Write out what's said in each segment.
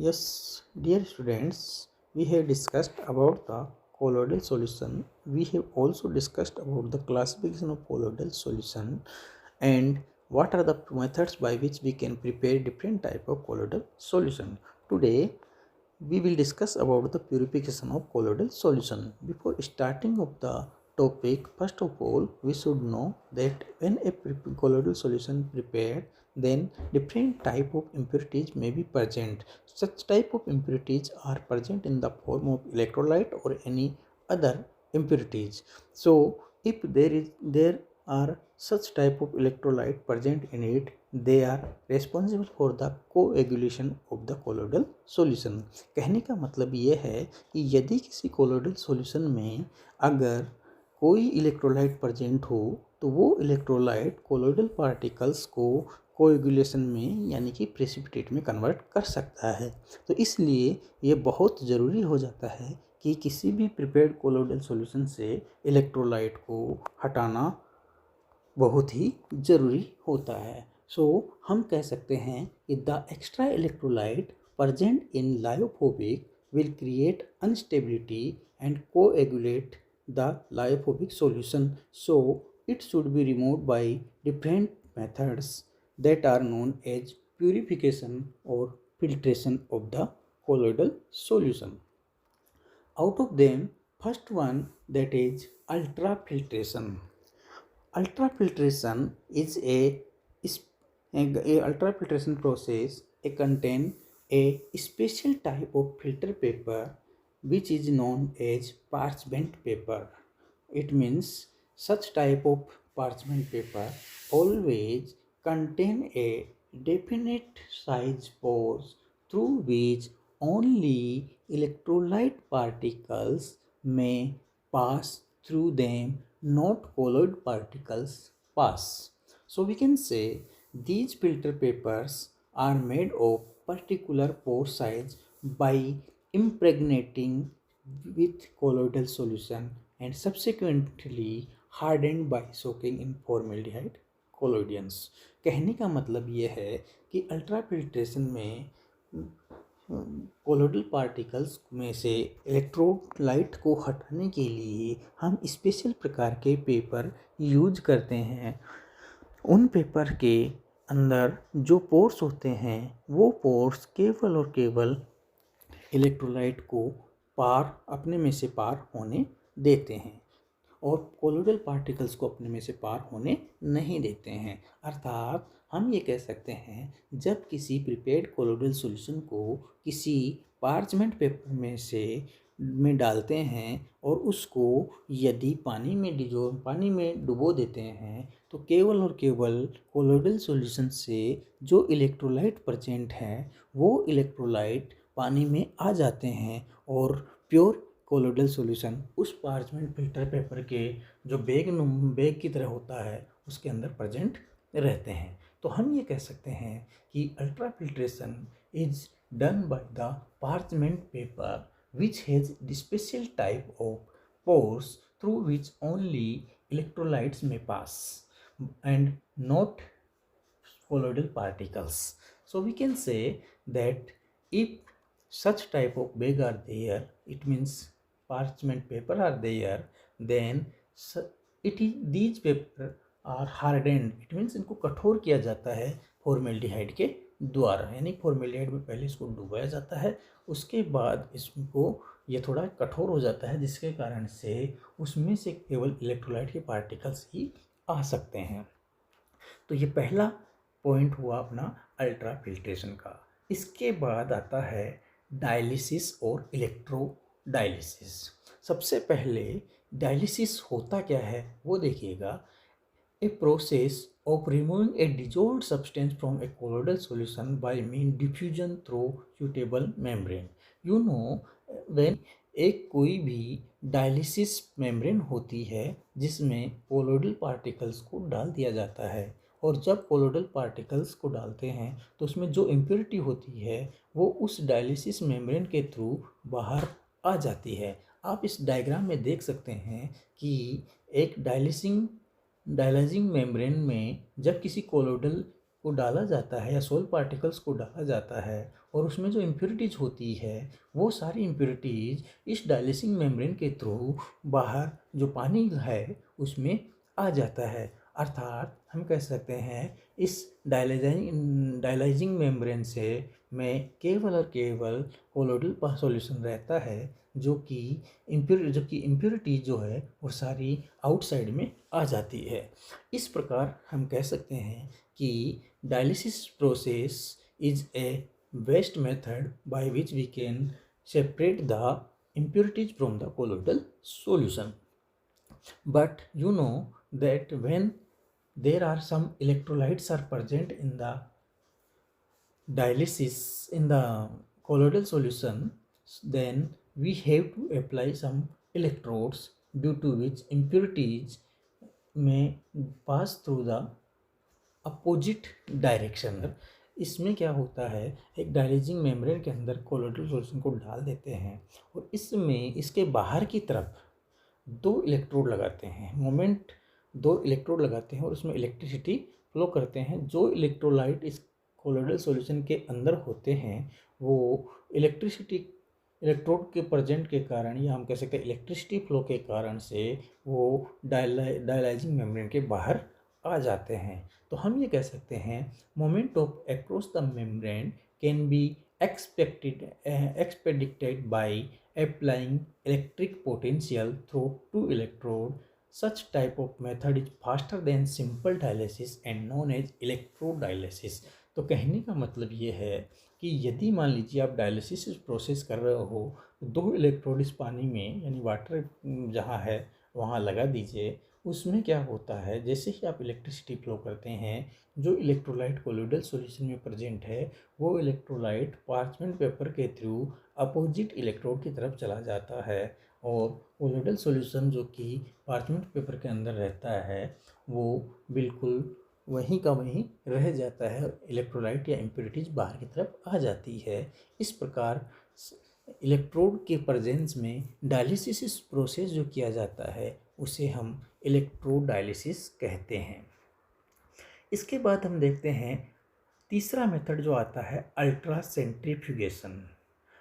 Yes, dear students, we have discussed about the colloidal solution. We have also discussed about the classification of colloidal solution and what are the methods by which we can prepare different type of colloidal solution. Today, we will discuss about the purification of colloidal solution. Before starting of the topic, first of all, we should know that when a colloidal solution prepared, then different type of impurities may be present. Such type of impurities are present in the form of electrolyte or any other impurities. So, if there are such type of electrolyte present in it, they are responsible for the coagulation of the colloidal solution. कहने का मतलब ये है कि यदि किसी colloidal solution में अगर कोई इलेक्ट्रोलाइट प्रेजेंट हो तो वो इलेक्ट्रोलाइट कोलोइडल पार्टिकल्स को कोएगुलेशन में यानी कि प्रेसिपिटेट में कन्वर्ट कर सकता है। तो इसलिए ये बहुत ज़रूरी हो जाता है कि किसी भी प्रिपेयर्ड कोलोइडल सॉल्यूशन से इलेक्ट्रोलाइट को हटाना बहुत ही ज़रूरी होता है। सो हम कह सकते हैं कि the extra electrolyte present in lyophobic will create instability and coagulate the lyophobic solution. So it should be removed by different methods that are known as purification or filtration of the colloidal solution. Out of them, first one that is ultrafiltration. Ultrafiltration is a ultrafiltration process contain a special type of filter paper which is known as parchment paper. It means such type of parchment paper always contain a definite size pores through which only electrolyte particles may pass through them, not colloid particles pass. So we can say these filter papers are made of particular pore size by impregnating with colloidal solution and subsequently hardened by soaking in formaldehyde colloidians. कहने का मतलब ये है कि ultrafiltration में colloidal particles में से electrolyte को हटाने के लिए हम स्पेशल प्रकार के पेपर यूज करते हैं। उन पेपर के अंदर जो पोर्स होते हैं वो पोर्स केवल और केवल इलेक्ट्रोलाइट को अपने में से पार होने देते हैं और कोलोइडल पार्टिकल्स को अपने में से पार होने नहीं देते हैं। अर्थात हम ये कह सकते हैं जब किसी प्रिपेयर्ड कोलोइडल सॉल्यूशन को किसी पार्चमेंट पेपर में डालते हैं और उसको यदि पानी में डुबो देते हैं तो केवल और केवल कोलोइडल सॉल्यूशन से जो इलेक्ट्रोलाइट प्रेजेंट है वो इलेक्ट्रोलाइट पानी में आ जाते हैं और प्योर कोलोइडल सॉल्यूशन उस पार्चमेंट फिल्टर पेपर के जो बैग की तरह होता है उसके अंदर प्रेजेंट रहते हैं। तो हम ये कह सकते हैं कि ultrafiltration is done by the parchment paper which has the special type of pores through which only electrolytes may pass and not colloidal particles. So we can say that if such type of bag are there, it means parchment paper are there, then these paper are hardened. It means इनको कठोर किया जाता है formaldehyde के द्वारा, यानी formaldehyde में पहले इसको डुबाया जाता है, उसके बाद इसको ये थोड़ा कठोर हो जाता है जिसके कारण से उसमें से केवल इलेक्ट्रोलाइट के पार्टिकल्स ही आ सकते हैं। तो ये पहला पॉइंट हुआ अपना अल्ट्राफिल्ट्रेशन का। इसके बाद आता है डायलिसिस और इलेक्ट्रोडायलिसिस। सबसे पहले डायलिसिस होता क्या है वो देखिएगा। A process of removing a dissolved substance from a colloidal solution by mean diffusion through suitable membrane. You know, when कोई भी डायलिसिस मेम्ब्रेन होती है जिसमें कोलोइडल पार्टिकल्स को डाल दिया जाता है और जब कोलोइडल पार्टिकल्स को डालते हैं तो उसमें जो इम्प्योरिटी होती है वो उस डायलिसिस मेम्ब्रेन के थ्रू बाहर आ जाती है। आप इस डायग्राम में देख सकते हैं कि एक डायलाइजिंग मेम्ब्रेन में जब किसी कोलोइडल को डाला जाता है या सोल पार्टिकल्स को डाला जाता है और उसमें जो इम्प्योरिटीज होती है वो सारी इम्प्योरिटीज इस डायलिसिंग मेम्ब्रेन के थ्रू बाहर जो पानी है उसमें आ जाता है। अर्थात हम कह सकते हैं इस डायलाइजिंग मेम्ब्रेन से में केवल और केवल कोलोइडल सॉल्यूशन रहता है जो कि इम्प्योरिटी जो है वो सारी आउटसाइड में आ जाती है। इस प्रकार हम कह सकते हैं कि dialysis process is a best method by which we can separate the impurities from the colloidal solution. But you know that when there are some electrolytes are present in the dialysis in the colloidal solution, then we have to apply some electrodes due to which impurities may pass through the opposite direction. इसमें क्या होता है, एक डायलिजिंग membrane के अंदर colloidal solution को डाल देते हैं और इसमें इसके बाहर की तरफ दो इलेक्ट्रोड लगाते हैं। मोमेंट दो इलेक्ट्रोड लगाते हैं और उसमें इलेक्ट्रिसिटी फ्लो करते हैं। जो इलेक्ट्रोलाइट इस कोलोइडल सॉल्यूशन के अंदर होते हैं वो इलेक्ट्रोड के प्रेजेंट के कारण या हम कह सकते हैं इलेक्ट्रिसिटी फ्लो के कारण से वो डायलाइजिंग मेम्ब्रेन के बाहर आ जाते हैं। तो हम ये कह सकते हैं moment of across the membrane can be expedited by applying electric potential through two electrode. Such type of method is faster than simple dialysis and known as electrodialysis. तो कहने का मतलब ये है कि यदि मान लीजिए आप डायलिसिस प्रोसेस कर रहे हो तो दो इलेक्ट्रोड इस पानी में यानी वाटर जहाँ है वहाँ लगा दीजिए। उसमें क्या होता है, जैसे ही आप इलेक्ट्रिसिटी फ्लो करते हैं जो इलेक्ट्रोलाइट कोलोइडल सॉल्यूशन में प्रेजेंट है वो इलेक्ट्रोलाइट पार्चमेंट पेपर के थ्रू अपोजिट इलेक्ट्रोड की तरफ चला जाता है और कोलोइडल सॉल्यूशन जो कि पार्चमेंट पेपर के अंदर रहता है वो बिल्कुल वहीं का वहीं रह जाता है। इलेक्ट्रोलाइट या इम्प्योरिटीज बाहर की तरफ आ जाती है। इस प्रकार इलेक्ट्रोड के प्रेजेंस में डायलिसिस प्रोसेस जो किया जाता है उसे हम इलेक्ट्रोडायलिसिस कहते हैं। इसके बाद हम देखते हैं तीसरा मेथड जो आता है अल्ट्रा सेंट्रीफ्यूगेशन।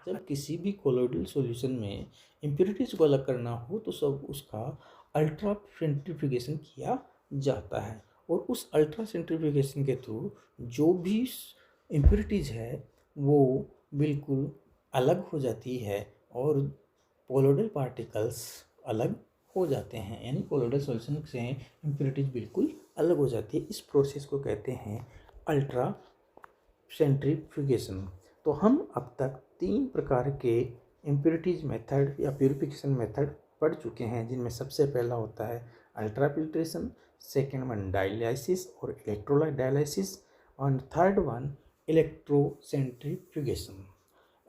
जब किसी भी कोलोइडल सॉल्यूशन में इम्प्योरिटीज को अलग करना हो तो सब उसका अल्ट्रा सेंट्रीफ्यूगेशन किया जाता है और उस अल्ट्रा सेंट्रीफ्यूगेशन के थ्रू जो भी इम्प्योरिटीज है वो बिल्कुल अलग हो जाती है और कोलोइडल पार्टिकल्स अलग हो जाते हैं, यानी कोलोइडल सॉल्यूशन से इम्प्योरिटीज बिल्कुल अलग हो जाती है। इस प्रोसेस को कहते हैं अल्ट्रा सेंट्रीफ्यूगेशन। तो हम अब तक 3 प्रकार के इम्प्योरिटीज मेथड या प्यूरिफिकेशन मेथड पढ़ चुके हैं, जिनमें सबसे पहला होता है ultra filtration, second one dialysis और इलेक्ट्रोलाइट डायलिसिस और थर्ड वन इलेक्ट्रोसेंट्रीफ्यूगेशन।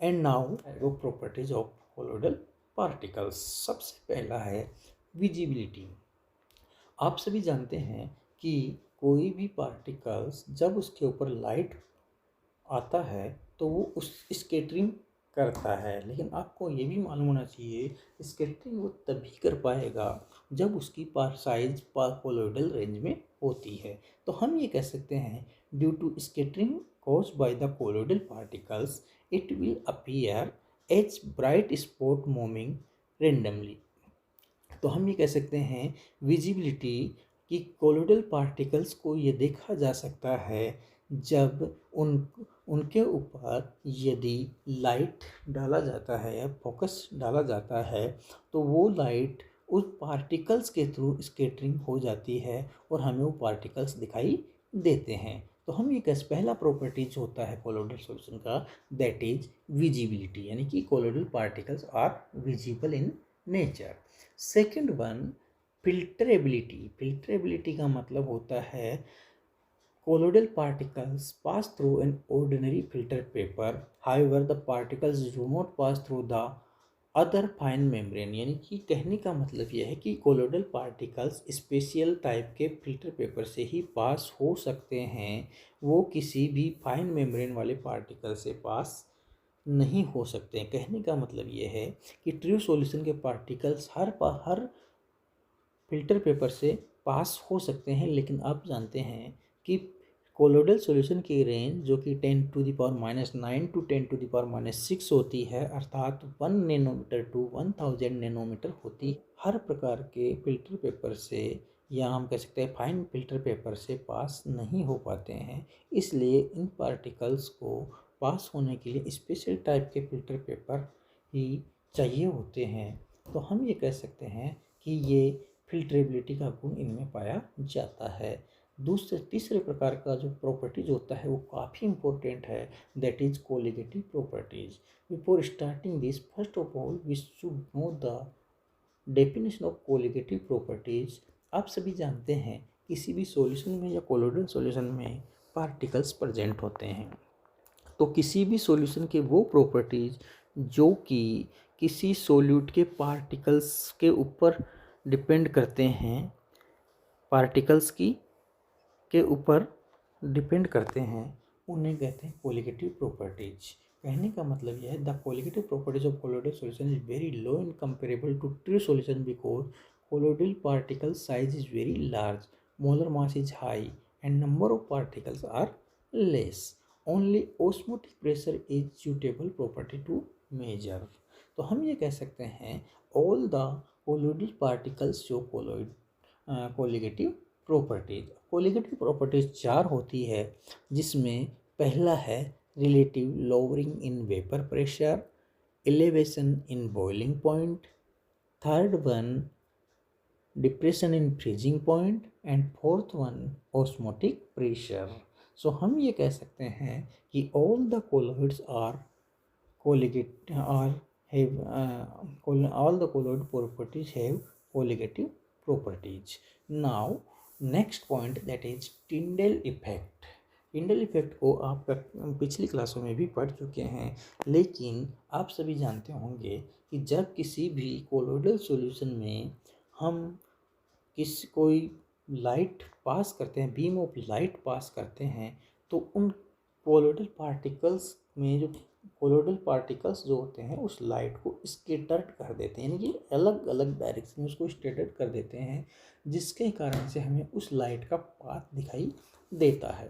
एंड नाउ वो प्रॉपर्टीज ऑफ कोलोइडल पार्टिकल्स। सबसे पहला है विजिबिलिटी। आप सभी जानते हैं कि कोई भी पार्टिकल्स जब उसके ऊपर लाइट आता है तो वो उस स्कैटरिंग करता है, लेकिन आपको ये भी मालूम होना चाहिए स्कैटरिंग वो तभी कर पाएगा जब उसकी साइज कोलोइडल रेंज में होती है। तो हम ये कह सकते हैं due to scattering caused by the colloidal particles it will appear as bright spot moving randomly। तो हम ये कह सकते हैं विजिबिलिटी कि कोलोइडल पार्टिकल्स को ये देखा जा सकता है जब उनके ऊपर यदि लाइट डाला जाता है या फोकस डाला जाता है तो वो लाइट उस पार्टिकल्स के थ्रू स्कैटरिंग हो जाती है और हमें वो पार्टिकल्स दिखाई देते हैं। तो हम ये कैसे पहला प्रॉपर्टीज होता है कोलोइडल सॉल्यूशन का दैट इज विजिबिलिटी, यानी कि colloidal particles are visible in nature. Second one filterability. Filterability का मतलब होता है colloidal particles pass through an ordinary filter paper, however the particles do not pass through the other fine membrane। यानी कि कहने का मतलब यह है कि कोलोइडल पार्टिकल्स स्पेशल टाइप के फिल्टर पेपर से ही पास हो सकते हैं, वो किसी भी फाइन मेम्ब्रेन वाले पार्टिकल से पास नहीं हो सकते हैं। कहने का मतलब यह है कि ट्रू सॉल्यूशन के पार्टिकल्स हर फिल्टर पेपर से पास हो सकते हैं, लेकिन आप जानते हैं कि कोलोइडल सॉल्यूशन की रेंज जो कि 10⁻⁹ टू 10⁻⁶ होती है, अर्थात 1 नैनोमीटर टू 1000 नैनोमीटर होती है। हर प्रकार के फिल्टर पेपर से, या हम कह सकते हैं फाइन फिल्टर पेपर से पास नहीं हो पाते हैं, इसलिए इन पार्टिकल्स को पास होने के लिए स्पेशल टाइप के फिल्टर पेपर ही चाहिए होते हैं। तो हम ये कह सकते हैं कि ये फिल्ट्रेबिलिटी का गुण इनमें पाया जाता है। तीसरे प्रकार का जो प्रॉपर्टीज होता है वो काफ़ी इंपॉर्टेंट है, that is colligative properties. Before starting this, first of all we should know the definition of colligative properties. आप सभी जानते हैं किसी भी सॉल्यूशन में या कोलोइडल सॉल्यूशन में पार्टिकल्स प्रेजेंट होते हैं। तो किसी भी सॉल्यूशन के वो प्रॉपर्टीज जो कि किसी सॉल्यूट के पार्टिकल्स के ऊपर डिपेंड करते हैं, पार्टिकल्स की के ऊपर डिपेंड करते हैं, उन्हें कहते हैं कोलिगेटिव प्रॉपर्टीज। कहने का मतलब यह है, the colligative properties of colloidal solution is very low in comparable to true solution because colloidal particle size is very large, molar mass is high and number of particles are less. Only osmotic pressure is suitable property to measure. तो हम ये कह सकते हैं all the colloidal particles show colligative properties. कोलिगेटिव प्रॉपर्टीज 4 होती है, जिसमें पहला है relative lowering in vapour pressure, elevation in boiling point, third one depression in freezing point and fourth one osmotic pressure. So हम ये कह सकते हैं कि all the colloids are colligate or have all the colloid properties have colligative properties. Now next point, that is Tyndall effect. Tyndall effect को आप पिछली क्लासों में भी पढ़ चुके हैं, लेकिन आप सभी जानते होंगे कि जब किसी भी कोलोइडल सॉल्यूशन में हम कोई लाइट पास करते हैं, बीम ऑफ लाइट पास करते हैं, तो उन कोलोइडल पार्टिकल्स में जो कोलोइडल पार्टिकल्स जो होते हैं उस लाइट को स्कैटर्ड कर देते हैं, यानी कि अलग अलग डायरेक्शन में उसको स्कैटर्ड कर देते हैं, जिसके कारण से हमें उस लाइट का पाथ दिखाई देता है।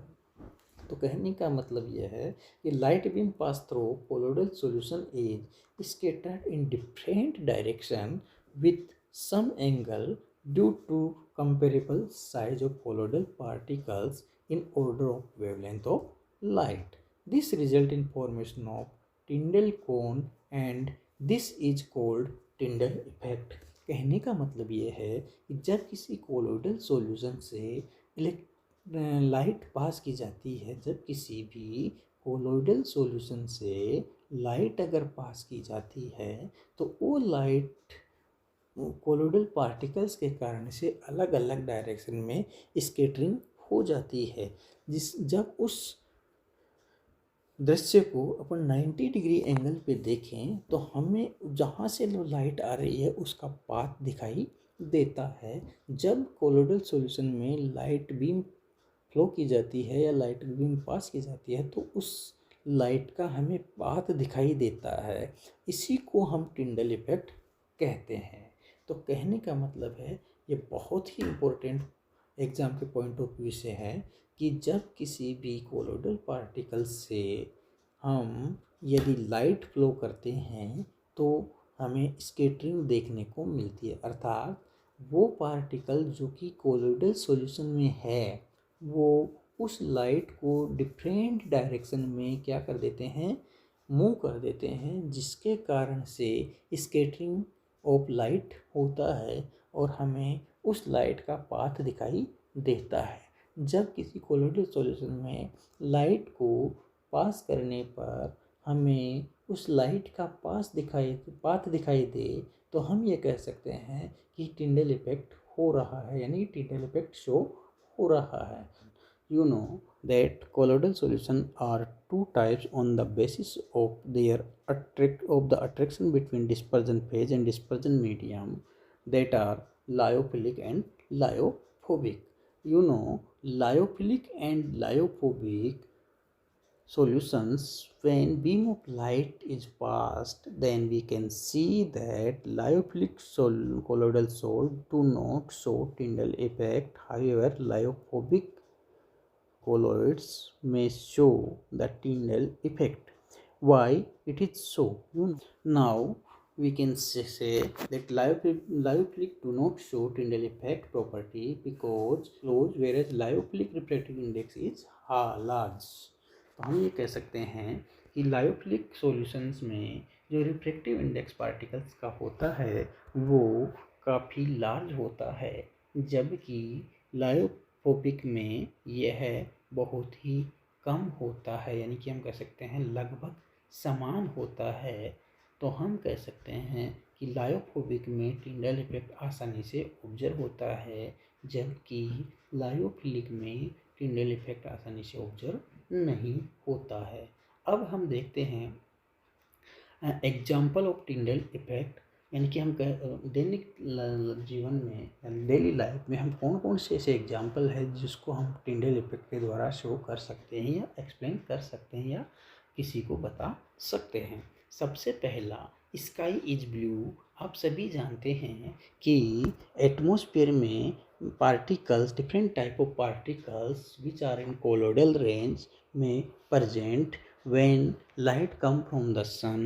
तो कहने का मतलब यह है कि light beam pass through colloidal solution is scattered in different direction with some angle due to comparable size of colloidal particles in order of wavelength of light. This result in formation of Tyndall cone and this is called Tyndall effect. कहने का मतलब ये है कि जब किसी colloidal solution से light pass की जाती है, जब किसी भी कोलोइडल सॉल्यूशन से लाइट अगर पास की जाती है, तो वो लाइट कोलोइडल पार्टिकल्स के कारण से अलग अलग डायरेक्शन में स्कैटरिंग हो जाती है। जब उस दृश्य को अपन 90 डिग्री एंगल पे देखें तो हमें जहाँ से लाइट आ रही है उसका पाथ दिखाई देता है। जब कोलोइडल सॉल्यूशन में लाइट बीम फ्लो की जाती है या लाइट बीम पास की जाती है, तो उस लाइट का हमें पाथ दिखाई देता है। इसी को हम टिंडल इफेक्ट कहते हैं। तो कहने का मतलब है, ये बहुत ही इम्पोर्टेंट एग्जाम के पॉइंट ऑफ व्यू से है कि जब किसी भी कोलोइडल पार्टिकल से हम यदि लाइट फ्लो करते हैं तो हमें स्कैटरिंग देखने को मिलती है, अर्थात वो पार्टिकल जो कि कोलोइडल सॉल्यूशन में है वो उस लाइट को डिफरेंट डायरेक्शन में क्या कर देते हैं, मूव कर देते हैं, जिसके कारण से स्कैटरिंग ऑफ लाइट होता है और हमें उस लाइट का पाथ दिखाई देता है। जब किसी कोलोइडल सॉल्यूशन में लाइट को पास करने पर हमें उस लाइट का पाथ दिखाई दे, तो हम ये कह सकते हैं कि टिंडल इफेक्ट हो रहा है, यानी टिंडल इफेक्ट शो हो रहा है। You know that colloidal solution are two types on the basis of their the attraction between dispersion phase and dispersion medium, that are lyophilic and lyophobic. You know, lyophilic and lyophobic solutions, when beam of light is passed, then we can see that lyophilic colloidal salt do not show Tyndall effect. However, lyophobic colloids may show the Tyndall effect. Why it is so? Now we can say that lyophilic do not show Tyndall effect property because close, whereas lyophilic refractive index is large. तो हम ये कह सकते हैं कि lyophilic solutions में जो refractive index particles का होता है वो काफ़ी लार्ज होता है, जबकि लायोफोबिक में यह बहुत ही कम होता है, यानी कि हम कह सकते हैं लगभग समान होता है। तो हम कह सकते हैं कि लायोफोबिक में टिंडल इफेक्ट आसानी से ऑब्जर्व होता है, जबकि लायोफिलिक में टिंडल इफेक्ट आसानी से ऑब्जर्व नहीं होता है। अब हम देखते हैं एग्जाम्पल ऑफ टिंडल इफेक्ट, यानी कि हम दैनिक जीवन में, डेली लाइफ में हम कौन कौन से ऐसे एग्जाम्पल है जिसको हम टिंडल इफेक्ट के द्वारा शो कर सकते हैं या एक्सप्लेन कर सकते हैं या किसी को बता सकते हैं। सबसे पहला, स्काई इज ब्लू। आप सभी जानते हैं कि एटमॉस्फेयर में particles, different type of particles which are in colloidal range में present when light come from the sun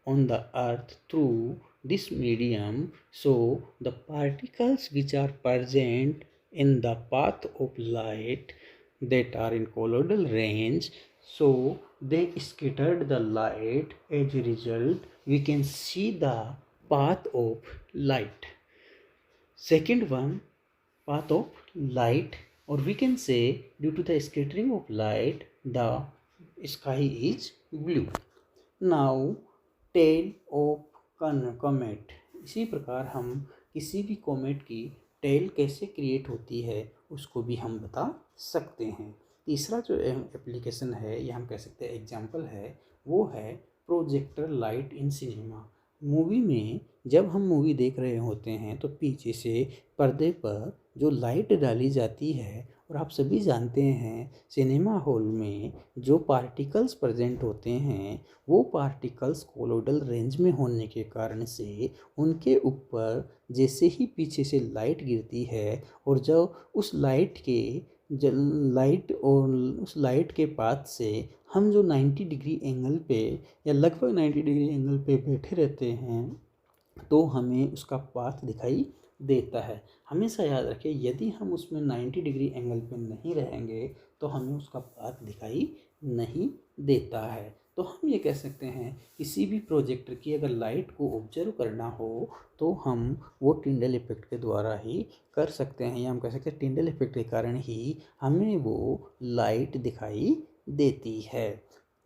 on the earth through this medium. So the particles which are present in the path of light that are in colloidal range, so they scattered the light. As a result we can see the path of light. Second one, path of light, or we can say due to the scattering of light the sky is blue. Now tail of comet, इसी प्रकार हम किसी भी comet की tell कैसे create होती है उसको भी हम बता सकते हैं। तीसरा जो एप्लीकेशन है या हम कह सकते हैं एग्जाम्पल है, वो है projector light in cinema. Movie में जब हम मूवी देख रहे होते हैं तो पीछे से पर्दे पर जो लाइट डाली जाती है, और आप सभी जानते हैं सिनेमा हॉल में जो पार्टिकल्स प्रेजेंट होते हैं वो पार्टिकल्स कोलोइडल रेंज में होने के कारण से उनके ऊपर जैसे ही पीछे से लाइट गिरती है और जब उस लाइट के पाथ से हम जो 90 डिग्री एंगल पे या लगभग 90 डिग्री एंगल पे बैठे रहते हैं तो हमें उसका पाथ दिखाई देता है। हमेशा याद रखें, यदि हम उसमें 90 डिग्री एंगल पे नहीं रहेंगे तो हमें उसका पाथ दिखाई नहीं देता है। तो हम ये कह सकते हैं किसी भी प्रोजेक्टर की अगर लाइट को ऑब्जर्व करना हो तो हम वो टिंडल इफेक्ट के द्वारा ही कर सकते हैं, या हम कह सकते हैं टिंडल इफेक्ट के कारण ही हमें वो लाइट दिखाई देती है।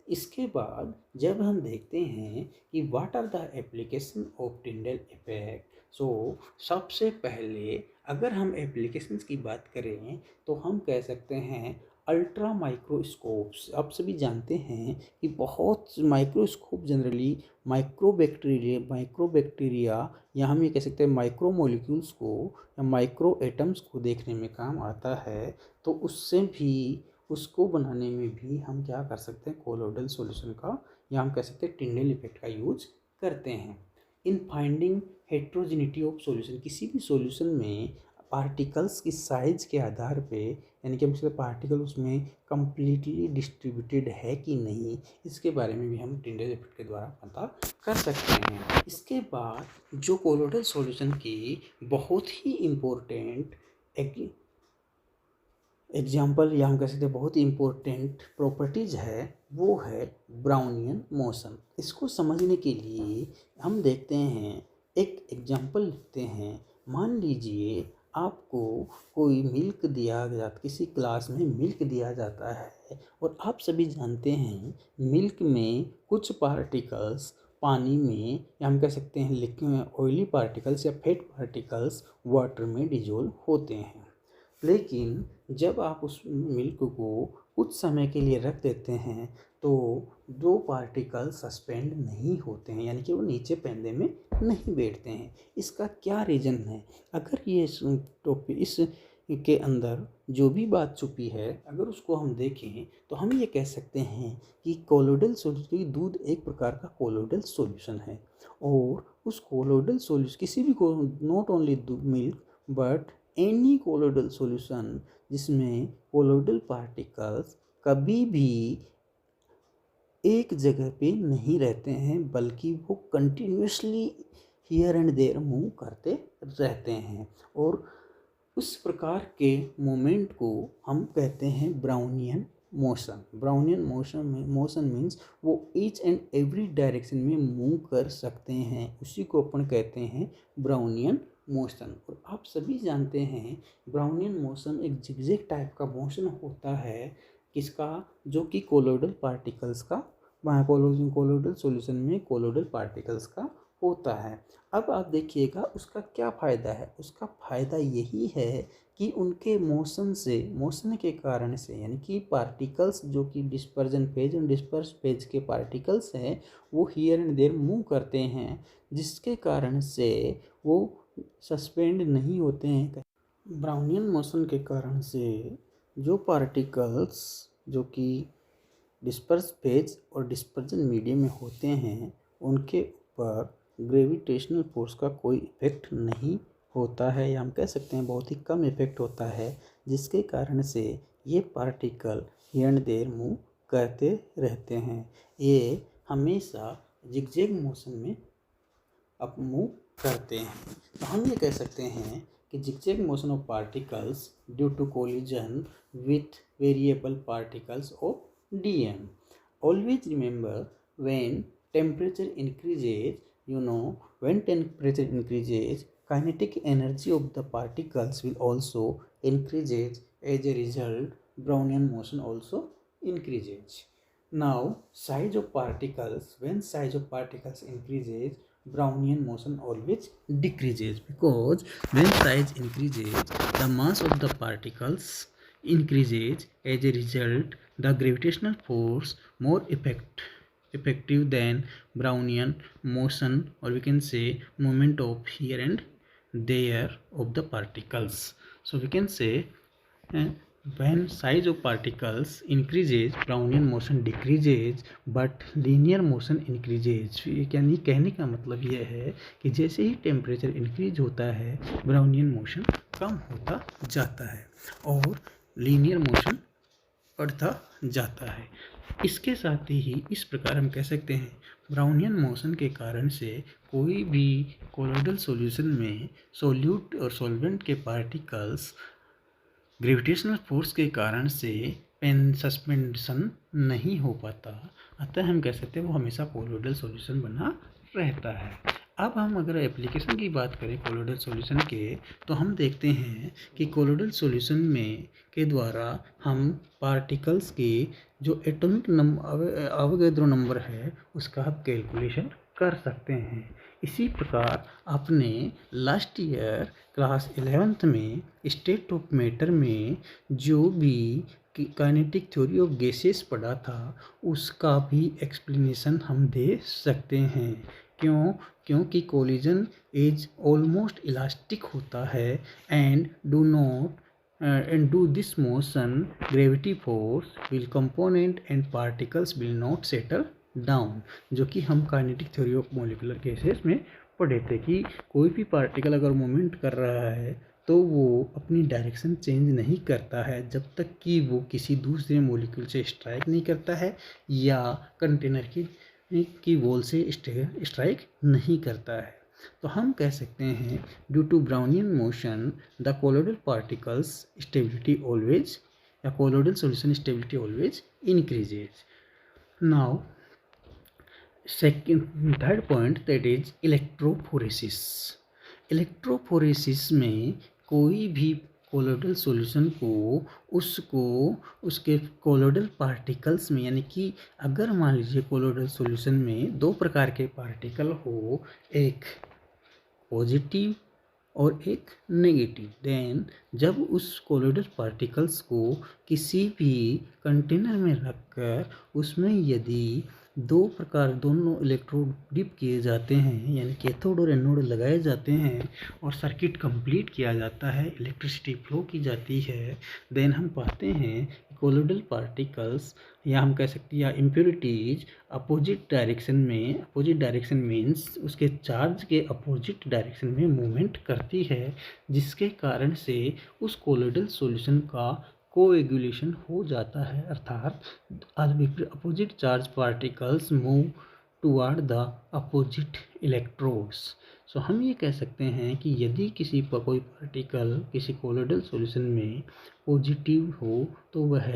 इसके बाद जब हम देखते हैं कि what are the application of Tyndall effect, so सबसे पहले अगर हम एप्लीकेशंस की बात करें तो हम कह सकते हैं अल्ट्रा माइक्रोस्कोप्स। आप सभी जानते हैं कि बहुत माइक्रोस्कोप जनरली माइक्रो बैक्टीरिया या हम ये कह सकते हैं माइक्रो मॉलिक्यूल्स को या माइक्रो एटम्स को देखने में काम आता है। तो उससे भी उसको बनाने में भी हम क्या कर सकते हैं, कोलोइडल सॉल्यूशन का या हम कह सकते हैं टिंडल इफेक्ट का यूज करते हैं। In finding heterogeneity of solution, किसी भी सॉल्यूशन में पार्टिकल्स की साइज के आधार पे, यानी कि हम इसके पार्टिकल उसमें कम्प्लीटली डिस्ट्रीब्यूटेड है कि नहीं, इसके बारे में भी हम टिंडल इफेक्ट के द्वारा पता कर सकते हैं। इसके बाद जो कोलोइडल सॉल्यूशन की बहुत ही इम्पोर्टेंट एग्जाम्पल या हम कह सकते हैं बहुत ही इम्पोर्टेंट प्रॉपर्टीज़ है वो है ब्राउनियन मोशन। इसको समझने के लिए हम देखते हैं, एक एग्जाम्पल लिखते हैं। मान लीजिए आपको कोई मिल्क दिया गया, किसी क्लास में मिल्क दिया जाता है और आप सभी जानते हैं मिल्क में कुछ पार्टिकल्स पानी में या हम कह सकते हैं लिक्विड ऑयली पार्टिकल्स या फैट पार्टिकल्स वाटर में डिजोल्व होते हैं। लेकिन जब आप उस मिल्क को कुछ समय के लिए रख देते हैं तो दो पार्टिकल सस्पेंड नहीं होते हैं, यानी कि वो नीचे पेंदे में नहीं बैठते हैं। इसका क्या रीज़न है? अगर ये टॉपिक इस के अंदर जो भी बात छुपी है अगर उसको हम देखें तो हम ये कह सकते हैं कि कोलोइडल सॉल्यूशन, दूध एक प्रकार का कोलोइडल सॉल्यूशन है और उस कोलोइडल सॉल्यूशन किसी भी not only milk but any colloidal solution जिसमें कोलोइडल पार्टिकल्स कभी भी एक जगह पे नहीं रहते हैं, बल्कि वो continuously here and there move करते रहते हैं। और उस प्रकार के मोमेंट को हम कहते हैं Brownian motion. Brownian motion means वो ईच एंड एवरी डायरेक्शन में मूव कर सकते हैं, उसी को अपन कहते हैं ब्राउनियन मोशन। और आप सभी जानते हैं ब्राउनियन मोशन एक जिगजैग टाइप का मोशन होता है, किसका, जो कि कोलोइडल पार्टिकल्स का, कोलोइडल सॉल्यूशन में कोलोइडल पार्टिकल्स का होता है। अब आप देखिएगा उसका क्या फ़ायदा है। उसका फ़ायदा यही है कि उनके मोशन के कारण से, यानी कि पार्टिकल्स जो कि डिस्पर्जन फेज और डिस्पर्स फेज के पार्टिकल्स हैं, वो हियर एंड देयर मूव करते हैं, जिसके कारण से वो सस्पेंड नहीं होते हैं। ब्राउनियन मोशन के कारण से जो पार्टिकल्स जो कि डिस्पर्स फेज और डिस्पर्जन मीडियम में होते हैं, उनके ऊपर ग्रेविटेशनल फोर्स का कोई इफेक्ट नहीं होता है, या हम कह सकते हैं बहुत ही कम इफेक्ट होता है, जिसके कारण से ये particle here and there move करते रहते हैं। ये हमेशा जिगजैग मोशन में अप मूव करते हैं। तो हम ये कह सकते हैं कि zigzag motion of particles due to collision with variable particles of dm. Always remember, when temperature increases, when temperature increases, kinetic energy of the particles will also increases. As a result, Brownian motion also increases. Now, size of particles, when size of particles increases, Brownian motion always decreases, because when size increases, the mass of the particles increases. As a result, the gravitational force more effective than Brownian motion, or we can say movement of here and there of the particles. So we can say when size of particles increases, Brownian motion decreases, but linear motion increases. यानी कहने का मतलब यह है कि जैसे ही temperature increase होता है, ब्राउनियन मोशन कम होता जाता है और लीनियर मोशन बढ़ता जाता है। इसके साथ ही इस प्रकार हम कह सकते हैं ब्राउनियन मोशन के कारण से कोई भी कोलोइडल सॉल्यूशन में सोल्यूट और सॉल्वेंट के पार्टिकल्स ग्रेविटेशनल फोर्स के कारण से सस्पेंशन नहीं हो पाता, अतः हम कह सकते हैं वो हमेशा कोलोइडल सॉल्यूशन बना रहता है। अब हम अगर एप्लीकेशन की बात करें कोलोइडल सॉल्यूशन के, तो हम देखते हैं कि कोलोइडल सॉल्यूशन में के द्वारा हम पार्टिकल्स के जो एटॉमिक अवोगाद्रो नंबर है उसका हम कैलकुलेशन कर सकते हैं। इसी प्रकार आपने लास्ट ईयर क्लास 11th में स्टेट ऑफ मैटर में जो भी काइनेटिक थ्योरी ऑफ गैसेस पढ़ा था, उसका भी एक्सप्लेनेशन हम दे सकते हैं। क्योंकि कोलिजन इज ऑलमोस्ट इलास्टिक होता है and do this motion gravity force will component and particles will not settle down, जो कि हम kinetic theory of molecular gases में पढ़े थे कि कोई भी पार्टिकल अगर मूवमेंट कर रहा है तो वो अपनी डायरेक्शन चेंज नहीं करता है जब तक कि वो किसी दूसरे मॉलिक्यूल से स्ट्राइक नहीं करता है या कंटेनर की वॉल से स्ट्राइक नहीं करता है। तो हम कह सकते हैं due to Brownian motion the colloidal particles stability always या colloidal solution stability always increases. Now third point, that is electrophoresis. Electrophoresis में कोई भी कोलोइडल सॉल्यूशन को उसके कोलोइडल पार्टिकल्स में, यानी कि अगर मान लीजिए कोलोइडल सॉल्यूशन में दो प्रकार के पार्टिकल हो, एक पॉजिटिव और एक नेगेटिव, देन जब उस कोलोइडल पार्टिकल्स को किसी भी कंटेनर में रखकर उसमें यदि दोनों इलेक्ट्रोड डिप किए जाते हैं, यानी कैथोड और एनोड लगाए जाते हैं और सर्किट कंप्लीट किया जाता है, इलेक्ट्रिसिटी फ्लो की जाती है, देन हम पाते हैं कोलोडल पार्टिकल्स, या हम कह सकते हैं या इम्प्योरिटीज अपोजिट डायरेक्शन मीन्स उसके चार्ज के अपोजिट डायरेक्शन में मूवमेंट करती है, जिसके कारण से उस कोलोडल सॉल्यूशन का कोएगुलेशन हो जाता है, अर्थात opposite charge particles move toward the opposite electrodes. So हम ये कह सकते हैं कि यदि कोई पार्टिकल किसी कोलोडल सॉल्यूशन में पॉजिटिव हो तो वह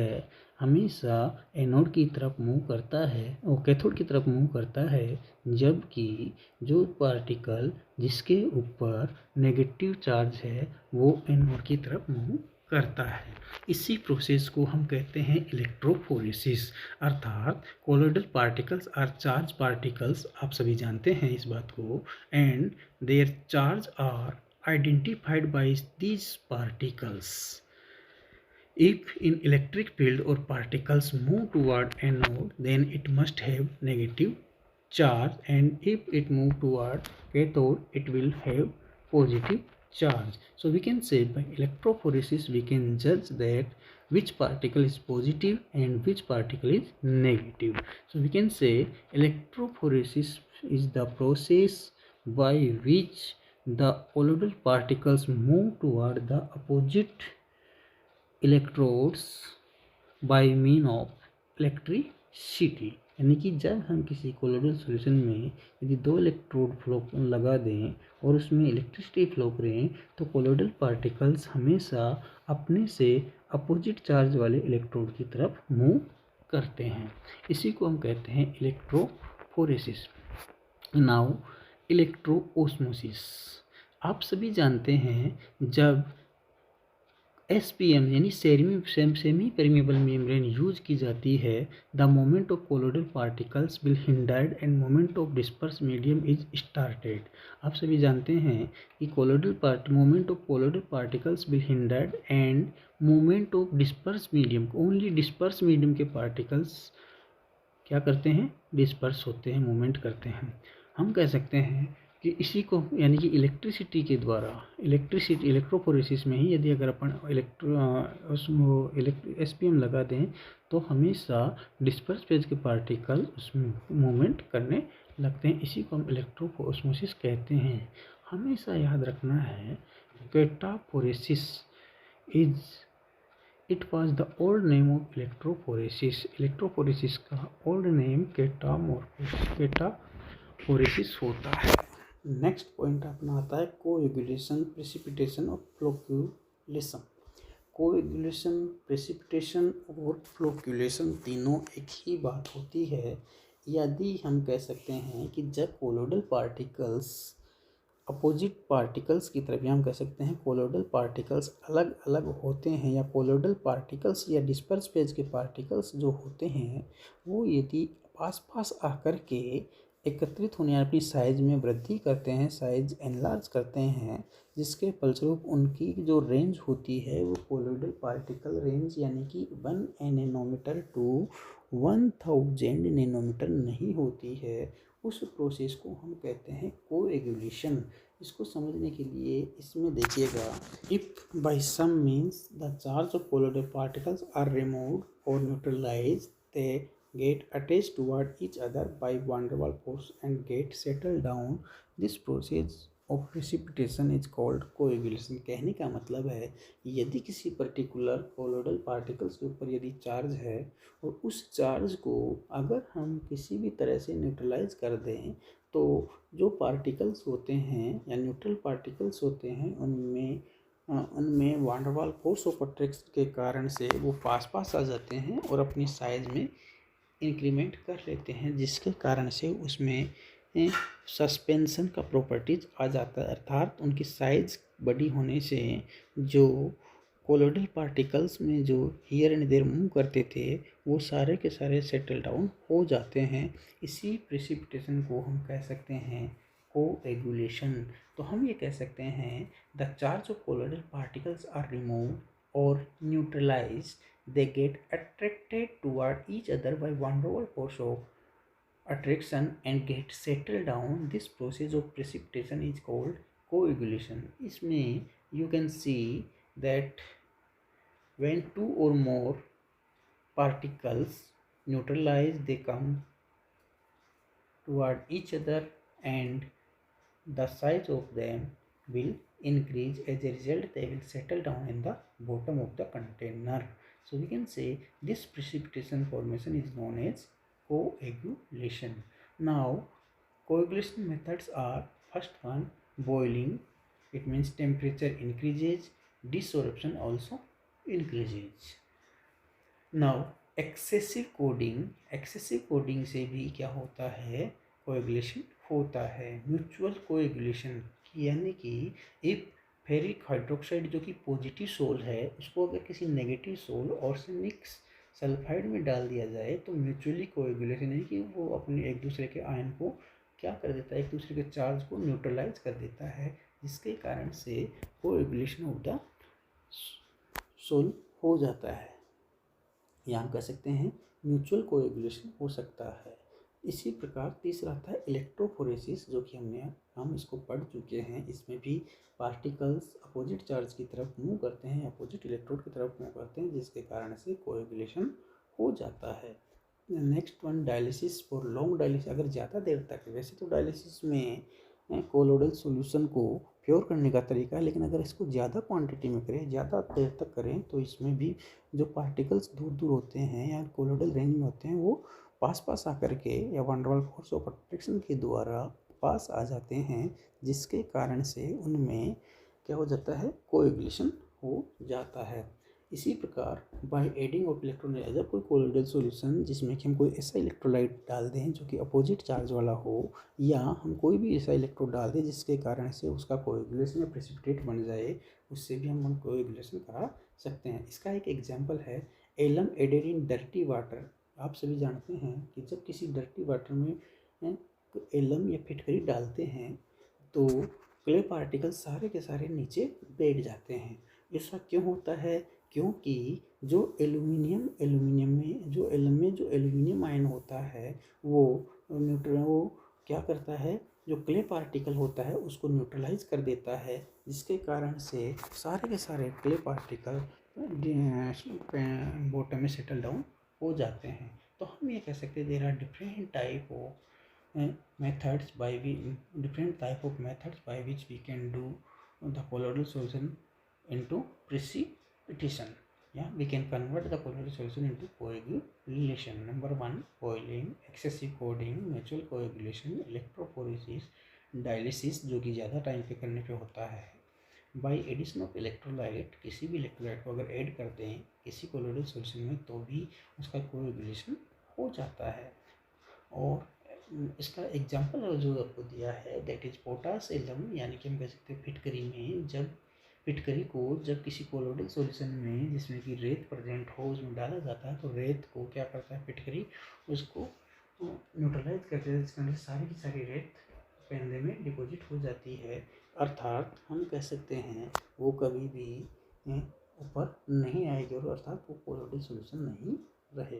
हमेशा एनोड की तरफ मूव करता है और कैथोड की तरफ मूव करता है, जबकि जो पार्टिकल जिसके ऊपर नेगेटिव चार्ज है वो एनोड की तरफ मूव करता है। इसी प्रोसेस को हम कहते हैं इलेक्ट्रोफोरेसिस, अर्थात colloidal particles are charge particles, आप सभी जानते हैं इस बात को, and their charge are identified by these particles. If in electric field or particles move toward anode, then it must have negative charge, and if it move toward cathode, it will have positive charge. So we can say by electrophoresis we can judge that which particle is positive and which particle is negative. So we can say electrophoresis is the process by which the colloidal particles move toward the opposite electrodes by mean of electricity। यानी कि जब हम किसी colloidal solution में यदि 2 electrode flow लगा दें और उसमें इलेक्ट्रिसिटी फ्लो करें तो कोलोइडल पार्टिकल्स हमेशा अपने से अपोजिट चार्ज वाले इलेक्ट्रोड की तरफ मूव करते हैं। इसी को हम कहते हैं इलेक्ट्रोफोरेसिस। नाउ इलेक्ट्रोओस्मोसिस, आप सभी जानते हैं जब SPM यानी सेमी परमिएबल मेम्ब्रेन यूज की जाती है, the moment of colloidal particles will hindered end moment of disperse medium is started. आप सभी जानते हैं कि moment of colloidal particles will hindered end moment of disperse medium, only disperse medium के particles क्या करते हैं, डिस्पर्स होते हैं, मूवमेंट करते हैं। हम कह सकते हैं कि इसी को यानी कि इलेक्ट्रिसिटी के द्वारा इलेक्ट्रोफोरेसिस में ही यदि अगर अपन SPM लगा दें तो हमेशा डिस्पर्स फेज के पार्टिकल उसमें मूवमेंट करने लगते हैं। इसी को हम इलेक्ट्रोओस्मोसिस कहते हैं। हमेशा याद रखना है cataphoresis it was the old name of electrophoresis. Electrophoresis का ओल्ड नेम कैटाफोरेसिस होता है। नेक्स्ट पॉइंट अपना आता है कोएगुलेशन, प्रेसिपिटेशन और फ्लोक्यूलेशन। कोएगुलेशन, प्रेसिपिटेशन और फ्लोक्यूलेशन तीनों एक ही बात होती है। यदि हम कह सकते हैं कि जब कोलोइडल पार्टिकल्स अपोजिट पार्टिकल्स की तरफ, या हम कह सकते हैं कोलोइडल पार्टिकल्स अलग अलग होते हैं, या कोलोइडल पार्टिकल्स या डिस्पर्स फेज के पार्टिकल्स जो होते हैं वो यदि पास पास आकर के एकत्रित होने अपनी साइज में वृद्धि करते हैं, साइज एनलार्ज करते हैं, जिसके फलस्वरूप उनकी जो रेंज होती है वो कोलोइडल पार्टिकल रेंज यानी कि 1 नैनोमीटर टू 1000 नैनोमीटर नहीं होती है। उस प्रोसेस को हम कहते हैं कोएगुलेशन। इसको समझने के लिए इसमें देखिएगा, if by some means the charge of colloidal particles are removed और neutralise, they get attached toward each other by van der Waals force and get settled down. This process of precipitation is called coagulation। कहने का मतलब है यदि किसी particular colloidal particles के ऊपर यदि चार्ज है और उस चार्ज को अगर हम किसी भी तरह से न्यूट्रलाइज कर दें तो जो पार्टिकल्स होते हैं या न्यूट्रल पार्टिकल्स होते हैं उनमें वान डर वाल फोर्स ऑफ अट्रैक्शन के कारण से वो पास पास आ जाते हैं और अपनी साइज में इंक्रीमेंट कर लेते हैं, जिसके कारण से उसमें सस्पेंशन का प्रॉपर्टीज आ जाता है, अर्थात उनकी साइज बड़ी होने से जो कोलोइडल पार्टिकल्स में जो हियर एंड देयर मूव करते थे वो सारे के सारे सेटल डाउन हो जाते हैं। इसी प्रेसिपिटेशन को हम कह सकते हैं कोएगुलेशन। तो हम ये कह सकते हैं the charge of colloidal particles are removed और neutralised, they get attracted toward each other by van der Waals force of attraction and get settled down. This process of precipitation is called coagulation. इसमें you can see that when two or more particles neutralize, they come toward each other and the size of them will increase. As a result, they will settle down in the bottom of the container. So we can say this precipitation formation is known as coagulation. Now coagulation methods are: first one, boiling. It means temperature increases, desorption also increases. Now excessive coding से भी क्या होता है, coagulation होता है। Mutual coagulation यानी कि if ferric hydroxide जो कि पॉजिटिव सोल है उसको अगर किसी नेगेटिव सोल ऑर्सेनिक सल्फाइड में डाल दिया जाए तो म्यूचुअली कोएगुलेशन यानी कि वो अपने एक दूसरे के आयन को क्या कर देता है, एक दूसरे के चार्ज को न्यूट्रलाइज कर देता है, जिसके कारण से कोएगुलेशन ऑफ द सोल हो जाता है, या हम कह सकते हैं म्यूचुअल कोएगुलेशन हो सकता है। इसी प्रकार तीसरा आता है इलेक्ट्रोफोरेसिस, जो कि हम इसको पढ़ चुके हैं। इसमें भी पार्टिकल्स अपोजिट चार्ज की तरफ मूव करते हैं, अपोजिट इलेक्ट्रोड की तरफ मूव करते हैं, जिसके कारण से कोएगुलेशन हो जाता है। Next one, dialysis for long dialysis. अगर ज़्यादा देर तक, वैसे तो डायलिसिस में कोलोइडल सॉल्यूशन को प्योर करने का तरीका है, लेकिन अगर इसको ज़्यादा क्वांटिटी में करें, ज़्यादा देर तक करें, तो इसमें भी जो पार्टिकल्स दूर दूर होते हैं या कोलोइडल रेंज में होते हैं वो पास आकर के या one double force of attraction के द्वारा पास आ जाते हैं, जिसके कारण से उनमें क्या हो जाता है, कोएगुलेशन हो जाता है। इसी प्रकार बाय एडिंग ऑफ इलेक्ट्रोलाइट, जब कोई कोलोइडल सॉल्यूशन जिसमें कि हम कोई ऐसा इलेक्ट्रोलाइट डाल दें जो कि अपोजिट चार्ज वाला हो, या हम कोई भी ऐसा इलेक्ट्रोड डाल दें जिसके कारण से उसका कोएगुलेशन या प्रेसिपिटेट बन जाए, उससे भी हम कोएगुलेशन करा सकते हैं। इसका एक एग्जांपल है alum added in dirty water. आप सभी जानते हैं कि जब किसी डर्टी वाटर में एलम या फिटकरी डालते हैं तो क्ले पार्टिकल सारे के सारे नीचे बैठ जाते हैं। ऐसा क्यों होता है? क्योंकि जो एल्यूमिनियम में जो एल्यूमिनियम आयन होता है वो क्या करता है, जो क्ले पार्टिकल होता है उसको न्यूट्रलाइज कर देता है, जिसके कारण से सारे के सारे क्ले पार्टिकल बॉटम में सेटल डाउन हो जाते हैं। तो हम ये कह सकते हैं there are different type of methods by which we can do the colloidal solution into precipitation. Yeah, we can convert the colloidal solution into coagulation. Number 1, boiling, excessive cooling, mutual coagulation, electrophoresis, dialysis जो कि ज़्यादा time पे करने पे होता है। By addition of electrolyte, किसी भी इलेक्ट्रोलाइट को अगर ऐड करते हैं किसी कोलोइडल सॉल्यूशन में तो भी उसका कोएगुलेशन हो जाता है। और इसका एग्जांपल जो आपको दिया है दैट इज पोटास एलम, यानी कि हम कह सकते हैं फिटकरी में जब किसी कोलोइडल सॉल्यूशन में जिसमें कि रेत प्रेजेंट हो उसमें डाला जाता है तो रेत को क्या करता है फिटकरी, उसको न्यूट्रलाइज करते हैं, जिसके अंदर सारी की सारी रेत पेंदे में डिपॉजिट हो जाती है। अर्थात हम कह सकते हैं वो कभी भी ऊपर नहीं आएगी और अर्थात वो कोलोइडल सॉल्यूशन नहीं रहे।